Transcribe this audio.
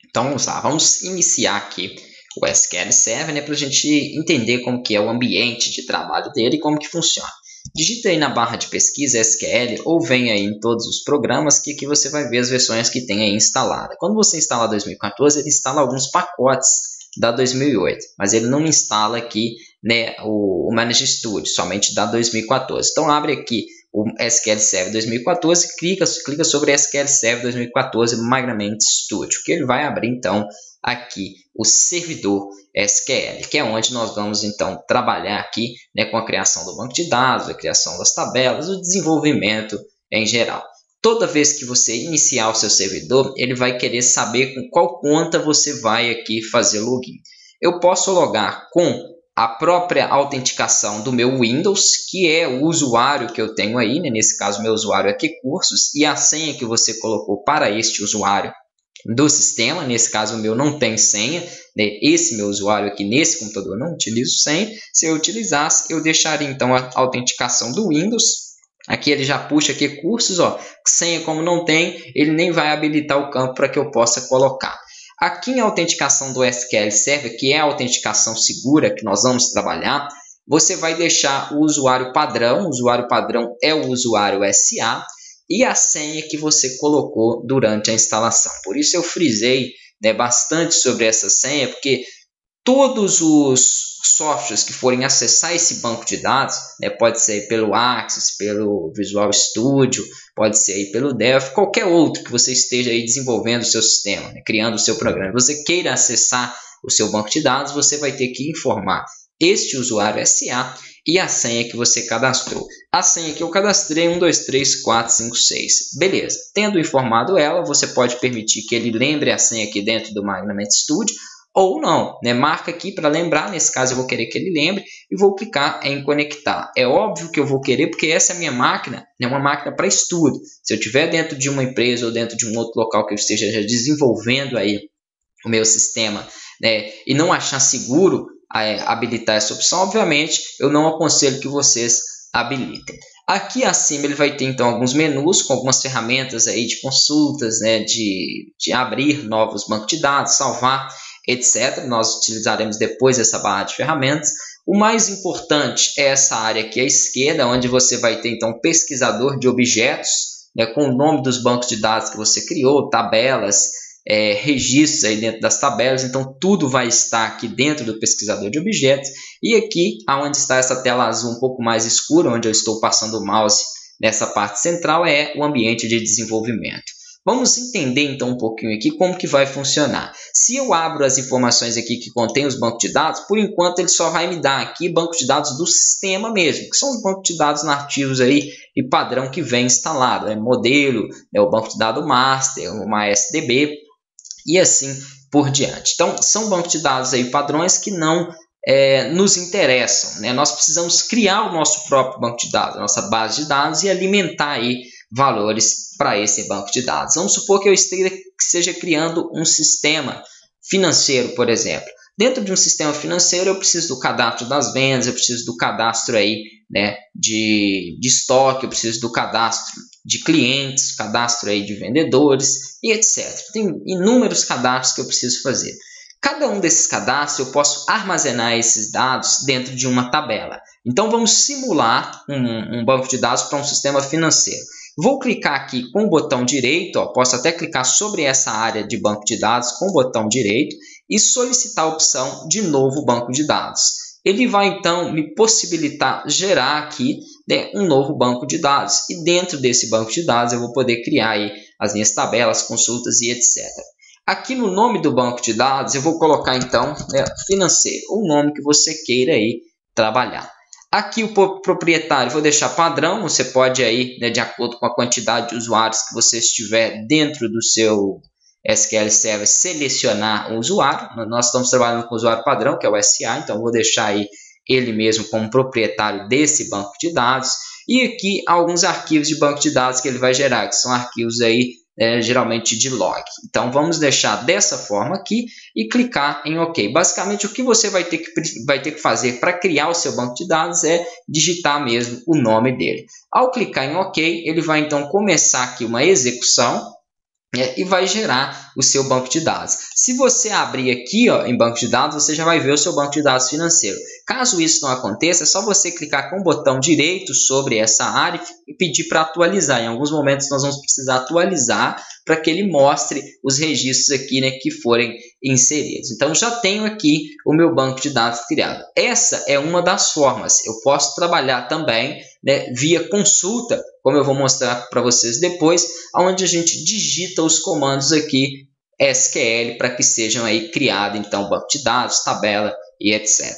Então vamos lá, vamos iniciar aqui o SQL Server, né, para a gente entender como que é o ambiente de trabalho dele e como que funciona. Digita aí na barra de pesquisa SQL ou vem aí em todos os programas que aqui você vai ver as versões que tem aí instalada. Quando você instala 2014, ele instala alguns pacotes da 2008, mas ele não instala aqui, né, o Manage Studio, somente da 2014. Então abre aqui o SQL Server 2014, clica sobre SQL Server 2014 Migramente Studio, que ele vai abrir então aqui o servidor SQL, que é onde nós vamos então trabalhar aqui, né, com a criação do banco de dados, a criação das tabelas, o desenvolvimento em geral. Toda vez que você iniciar o seu servidor, ele vai querer saber com qual conta você vai aqui fazer login. Eu posso logar com a própria autenticação do meu Windows, que é o usuário que eu tenho aí, né? Nesse caso meu usuário aqui cursos, e a senha que você colocou para este usuário do sistema, nesse caso o meu não tem senha, né? Esse meu usuário aqui nesse computador não utilizo senha. Se eu utilizasse, eu deixaria então a autenticação do Windows. Aqui ele já puxa aqui cursos, ó, senha como não tem, ele nem vai habilitar o campo para que eu possa colocar. Aqui em autenticação do SQL Server, que é a autenticação segura que nós vamos trabalhar, você vai deixar o usuário padrão é o usuário SA, e a senha que você colocou durante a instalação. Por isso eu frisei, né, bastante sobre essa senha, porque todos os softwares que forem acessar esse banco de dados, né, pode ser pelo Access, pelo Visual Studio, pode ser aí pelo Delphi, qualquer outro que você esteja aí desenvolvendo o seu sistema, né, criando o seu programa, você queira acessar o seu banco de dados, você vai ter que informar este usuário SA e a senha que você cadastrou. A senha que eu cadastrei é 123456. Beleza. Tendo informado ela, você pode permitir que ele lembre a senha aqui dentro do Migramente Studio, ou não, né? Marca aqui para lembrar, nesse caso eu vou querer que ele lembre e vou clicar em conectar. É óbvio que eu vou querer, porque essa é a minha máquina, é uma máquina para estudo. Se eu estiver dentro de uma empresa ou dentro de um outro local que eu esteja já desenvolvendo aí o meu sistema, né, e não achar seguro habilitar essa opção, obviamente eu não aconselho que vocês habilitem. Aqui acima ele vai ter então alguns menus com algumas ferramentas aí de consultas, né, de abrir novos bancos de dados, salvar, etc. Nós utilizaremos depois essa barra de ferramentas. O mais importante é essa área aqui à esquerda, onde você vai ter então um pesquisador de objetos, né, com o nome dos bancos de dados que você criou, tabelas, registros aí dentro das tabelas. Então tudo vai estar aqui dentro do pesquisador de objetos. E aqui, onde está essa tela azul um pouco mais escura, onde eu estou passando o mouse nessa parte central, é o ambiente de desenvolvimento. Vamos entender então um pouquinho aqui como que vai funcionar. Se eu abro as informações aqui que contém os bancos de dados, por enquanto ele só vai me dar aqui bancos de dados do sistema mesmo, que são os bancos de dados nativos aí e padrão que vem instalado, né? Modelo, né? O banco de dados master, o MySDB e assim por diante. Então são bancos de dados aí padrões que não nos interessam, né? Nós precisamos criar o nosso próprio banco de dados, a nossa base de dados, e alimentar aí valores para esse banco de dados. Vamos supor que eu esteja criando um sistema financeiro, por exemplo. Dentro de um sistema financeiro eu preciso do cadastro das vendas, eu preciso do cadastro aí, né, de estoque, eu preciso do cadastro de clientes, cadastro aí de vendedores e etc. Tem inúmeros cadastros que eu preciso fazer. Cada um desses cadastros eu posso armazenar esses dados dentro de uma tabela. Então vamos simular um banco de dados para um sistema financeiro. Vou clicar aqui com o botão direito, ó, posso até clicar sobre essa área de banco de dados com o botão direito e solicitar a opção de novo banco de dados. Ele vai então me possibilitar gerar aqui, né, um novo banco de dados, e dentro desse banco de dados eu vou poder criar aí as minhas tabelas, consultas e etc. Aqui no nome do banco de dados eu vou colocar então, né, financeiro, o nome que você queira aí trabalhar. Aqui o proprietário vou deixar padrão, você pode aí, né, de acordo com a quantidade de usuários que você estiver dentro do seu SQL Server, selecionar um usuário. Nós estamos trabalhando com o usuário padrão, que é o SA, então vou deixar aí ele mesmo como proprietário desse banco de dados. E aqui alguns arquivos de banco de dados que ele vai gerar, que são arquivos aí geralmente de log. Então vamos deixar dessa forma aqui e clicar em OK. Basicamente o que você vai ter que fazer para criar o seu banco de dados é digitar mesmo o nome dele. Ao clicar em OK, ele vai então começar aqui uma execução. e vai gerar o seu banco de dados. Se você abrir aqui, ó, em banco de dados, você já vai ver o seu banco de dados financeiro. Caso isso não aconteça, é só você clicar com o botão direito sobre essa área e pedir para atualizar. Em alguns momentos nós vamos precisar atualizar para que ele mostre os registros aqui, né, que forem inseridos. Então já tenho aqui o meu banco de dados criado. Essa é uma das formas. Eu posso trabalhar também, né, via consulta, como eu vou mostrar para vocês depois, onde a gente digita os comandos aqui SQL para que sejam aí criados então banco de dados, tabela e etc.